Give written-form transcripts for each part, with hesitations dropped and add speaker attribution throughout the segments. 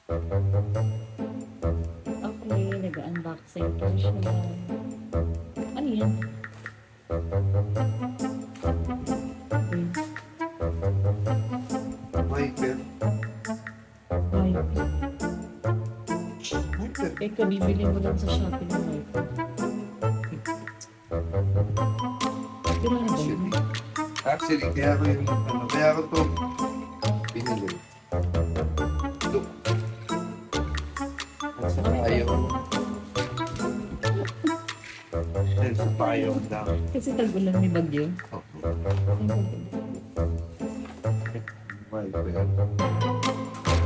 Speaker 1: Okay, nag-unboxing po siya. Ano yan?
Speaker 2: Wiper.
Speaker 1: Ay,
Speaker 2: Wiper.
Speaker 1: eh, kabibili mo lang sa Shopee ng wifi. Kailan na ba yun?
Speaker 2: Actually, kaya ko yung, kaya ko to binili. Look. Sa payong. Dahil sa payong lang.
Speaker 1: Kasi tag-ulan may bagyo.
Speaker 2: Oh,
Speaker 1: Ay, bagyo.
Speaker 2: wiper.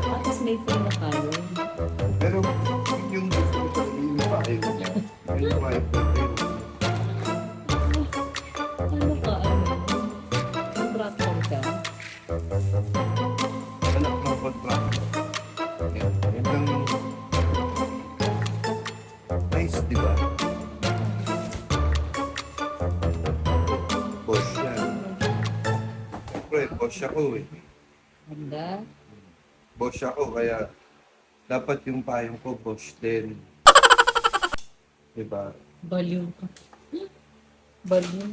Speaker 1: Tapos may free na tayo.
Speaker 2: Pero yung gusto ko talaga yung payong niya. Yung wiper.
Speaker 1: Ano ka, ano? Contractor ka?
Speaker 2: Anak ng contractor. Yan. Yan lang yung nice, di ba? Bosch yan. Siyempre, boss ako eh.
Speaker 1: Handa?
Speaker 2: Boss ako, kaya dapat yung payong ko, boss din. Diba?
Speaker 1: Baliw ka. Baliw.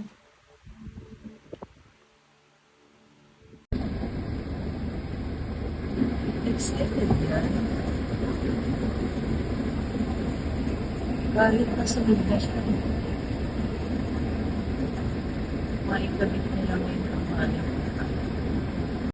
Speaker 1: Excited ka? Galit pa sa bigla siya. Maikabit nila ngayon ang mga